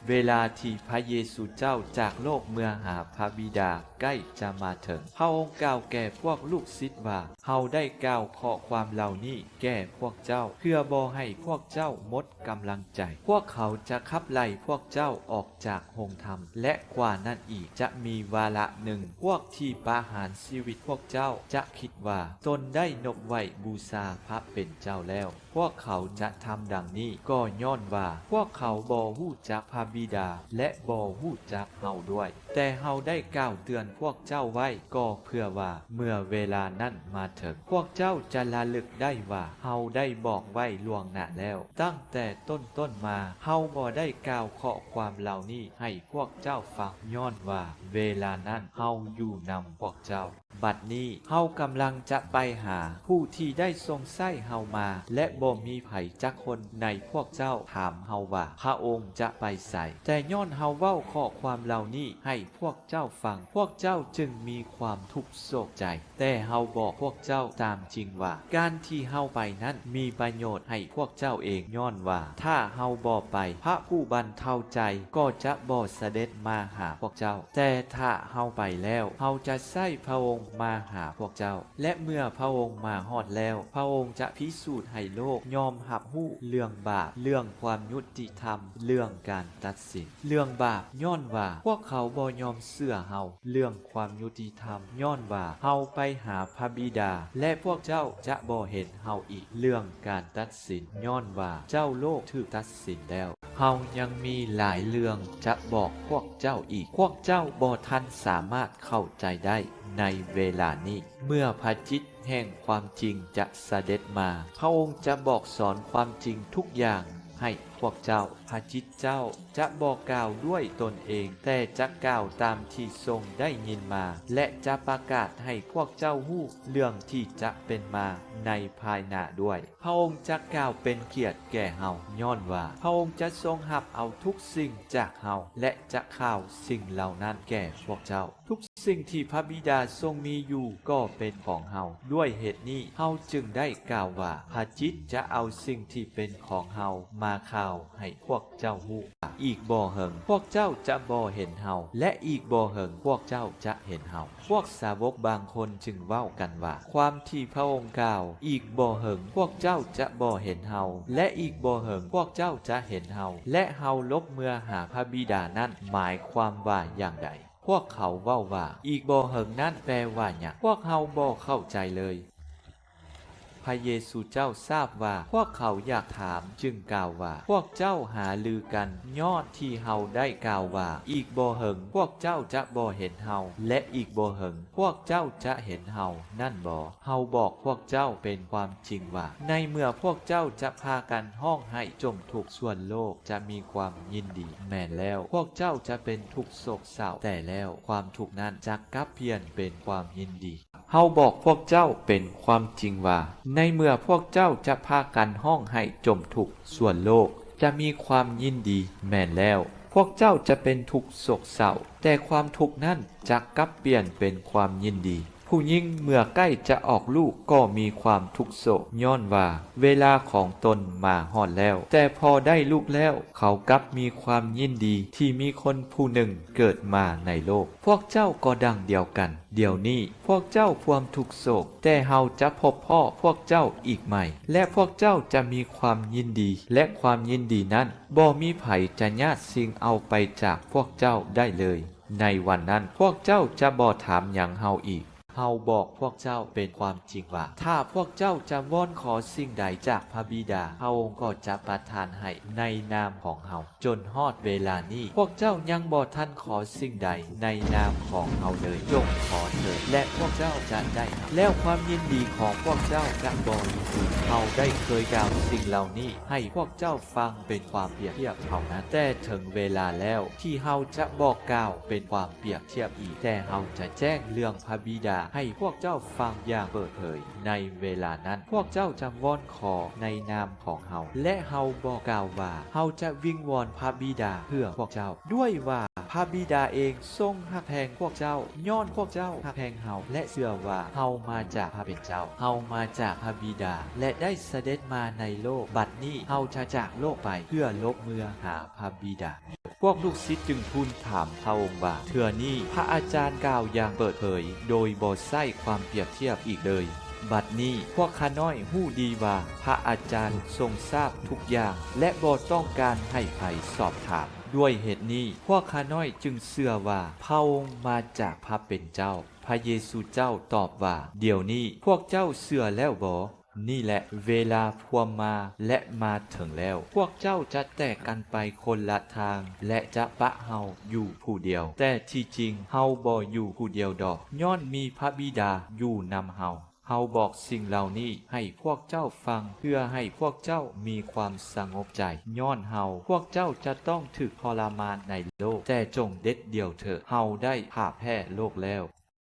เวลาที่พระเยซูเจ้าจากโลกเมื่อหาพระบิดาใกล้จะมาถึงพระองค์กล่าวแก่พวกลูกศิษย์ว่าเฮาได้กล่าวข้อความเหล่านี้แก่พวกเจ้าเพื่อบ่ให้พวกเจ้าหมดกำลังใจพวกเขาจะขับไล่พวกเจ้าออกจากหงธรรมและกว่านั้นอีกจะมีวาระหนึ่งพวกที่ประหารชีวิตพวกเจ้าจะคิดว่าตนได้นบไหว้บูชาพระเป็นเจ้าแล้วพวกเขาจะทำดังนี้ก็ย้อนว่าพวกเขาบ่ฮู้จักพระบิดาและบ่ฮู้จักเฮาด้วยแต่เฮาได้กล่าวเตือนพวกเจ้าไว้ก็เพื่อว่าเมื่อเวลานั้นมาถึงพวกเจ้าจะระลึกได้ว่าเฮาได้บอกไว้ล่วงหน้าแล้วตั้งแต่ต้นมาเฮาบ่ได้กล่าวข้อความเหล่านี้ให้พวกเจ้าฟังย้อนว่าเวลานั้นเฮาอยู่นำพวกเจ้าบัดนี้เฮากำลังจะไปหาผู้ที่ได้ทรงใช้เฮามาและบ่มีไผจักคนในพวกเจ้าถามเฮาว่าพระองค์จะไปไสแต่ย้อนเฮาเว้าข้อความเหล่านี้ให้พวกเจ้าฟังพวกเจ้าจึงมีความทุกข์โศกใจแต่เฮาบอกพวกเจ้าตามจริงว่าการที่เฮาไปนั้นมีประโยชน์ให้พวกเจ้าเองย้อนว่าถ้าเฮาบ่ไปพระผู้บรรเทาใจก็จะบ่เสด็จมาหาพวกเจ้าแต่ถ้าเฮาไปแล้วเฮาจะใช้พระองค์มาหาพวกเจ้าและเมื่อพระองค์มาฮอดแล้วพระองค์จะพิสูจน์ให้โลกยอมรับรู้เรื่องบาปเรื่องความยุติธรรมเรื่องการตัดสินเรื่องบาปย้อนว่าพวกเขาบ่ยอมเชื่อเฮาเรื่องความยุติธรรมย้อนว่าเฮาไปหาพระบิดาและพวกเจ้าจะบ่เห็นเฮาอีกเรื่องการตัดสินย้อนว่าเจ้าโลกถูกตัดสินแล้วเฮายังมีหลายเรื่องจะบอกพวกเจ้าอีกพวกเจ้าบ่ทันสามารถเข้าใจได้ในเวลานี้เมื่อพระจิตแห่งความจริงจะเสด็จมาพระองค์จะบอกสอนความจริงทุกอย่างให้พวกเจ้าพระจิตเจ้าจะบอกกล่าวด้วยตนเองแต่จะกล่าวตามที่ทรงได้ยินมาและจะประกาศให้พวกเจ้าฮู้เรื่องที่จะเป็นมาในภายหน้าด้วยพระองค์จะกล่าวเป็นเกียรติแก่เฮาย้อนว่าพระองค์จะทรงรับเอาทุกสิ่งจากเฮาและจะข่าวสิ่งเหล่านั้นแก่พวกเจ้าทุกสิ่งที่พระบิดาทรงมีอยู่ก็เป็นของเฮาด้วยเหตุนี้เฮาจึงได้กล่าวว่าพระจิตจะเอาสิ่งที่เป็นของเฮามาข่าวให้พวกเจ้าฮู้อีกบ่เหิงพวกเจ้าจะบ่เห็นเฮาและอีกบ่เหิงพวกเจ้าจะเห็นเฮาพวกสาวกบางคนจึงเว้ากันว่าความที่พระองค์กล่าวอีกบ่เหิงพวกเจ้าจะบ่เห็นเฮาและอีกบ่เหิงพวกเจ้าจะเห็นเฮาและเฮาลบเมื่อหาพระบิดานั้นหมายความว่าอย่างใดพวกเขาเว้าว่าอีกบ่เหิงนั้นแปลว่าหยังพวกเฮาบ่เข้าใจเลยพระเยซูเจ้าทราบว่าพวกเขาอยากถามจึงกล่าวว่าพวกเจ้าหาลือกันย้อนที่เฮาได้กล่าวว่าอีกบ่เหิงพวกเจ้าจะบ่เห็นเฮาและอีกบ่เหิงพวกเจ้าจะเห็นเฮานั่นบ่เฮาบอกพวกเจ้าเป็นความจริงว่าในเมื่อพวกเจ้าจะพากันห้องให้จมทุกข์ส่วนโลกจะมีความยินดีแม่นแล้วพวกเจ้าจะเป็นทุกข์โศกเศร้าแต่แล้วความทุกข์นั้นจะกลับเปลี่ยนเป็นความยินดีเฮาบอกพวกเจ้าเป็นความจริงว่าในเมื่อพวกเจ้าจะพากันห้องให้จมทุกข์ส่วนโลกจะมีความยินดีแม่นแล้วพวกเจ้าจะเป็นทุกข์โศกเศร้าแต่ความทุกข์นั้นจะกลับเปลี่ยนเป็นความยินดีผู้หญิงเมื่อใกล้จะออกลูกก็มีความทุกข์โศกย้อนว่าเวลาของตนมาฮอดแล้วแต่พอได้ลูกแล้วเขากลับมีความยินดีที่มีคนผู้หนึ่งเกิดมาในโลกพวกเจ้าก็ดังเดียวกันเดี๋ยวนี้พวกเจ้าความทุกข์โศกแต่เฮาจะพบพ่อพวกเจ้าอีกใหม่และพวกเจ้าจะมีความยินดีและความยินดีนั้นบ่มีไผจะญาติสิ่งเอาไปจากพวกเจ้าได้เลยในวันนั้นพวกเจ้าจะบ่ถามหยังเฮาอีกเฮาบอกพวกเจ้าเป็นความจริงว่าถ้าพวกเจ้าจะวอนขอสิ่งใดจากพระบิดาพระองค์ก็จะประทานให้ในนามของเฮาจนฮอดเวลานี้พวกเจ้ายังบ่ทันขอสิ่งใดในนามของเฮาเลยจงขอเถิดและพวกเจ้าจะได้แล้วความยินดีของพวกเจ้าจะบ่มีเฮาได้เคยกล่าวสิ่งเหล่านี้ให้พวกเจ้าฟังเป็นความเปรียบเทียบเท่านั้นแต่ถึงเวลาแล้วที่เฮาจะบอกกล่าวเป็นความเปรียบเทียบอีกแต่เฮาจะแจ้งเรื่องพระบิดาให้พวกเจ้าฟังอย่างเปิดเผยในเวลานั้นพวกเจ้าจะวอนขอในนามของเฮาและเฮาบอกกล่าวว่าเฮาจะวิงวอนพระบิดาเพื่อพวกเจ้าด้วยว่าพระบิดาเองทรงฮักแพงพวกเจ้าย้อนพวกเจ้าฮักแพงเฮาและเชื่อว่าเฮามาจากพระเป็นเจ้าเฮามาจากพระบิดาและได้เสด็จมาในโลกบัดนี้เฮาจะจากโลกไปเพื่อลบเมือหาพระบิดา พวกลูกศิษย์จึงทูลถามพระองค์ว่าเทื่อนี้พระอาจารย์กล่าวอย่างเปิดเผยโดยบ่ใช้ความเปรียบเทียบอีกเลยบัดนี้พวกข้าน้อยฮู้ดีว่าพระอาจารย์ทรงทราบทุกอย่างและบ่ต้องการให้ไผสอบถามด้วยเหตุนี้พวกข้าน้อยจึงเชื่อว่าพระองค์มาจากพระเป็นเจ้าพระเยซูเจ้าตอบว่าเดี๋ยวนี้พวกเจ้าเชื่อแล้วบ่นี่แหละเวลาพวกมาและมาถึงแล้วพวกเจ้าจะแตกกันไปคนละทางและจะปะเฮาอยู่ผู้เดียวแต่ที่จริงเฮาบ่อยู่ผู้เดียวดอกย้อนมีพระบิดาอยู่นำเฮาบอกสิ่งเหล่านี้ให้พวกเจ้าฟังเพื่อให้พวกเจ้ามีความสงบใจย้อนพวกเจ้าจะต้องถูกทรมานในโลกแต่จงเด็ดเดี่ยวเถอะเฮาได้ผ่าแพ้โลกแล้ว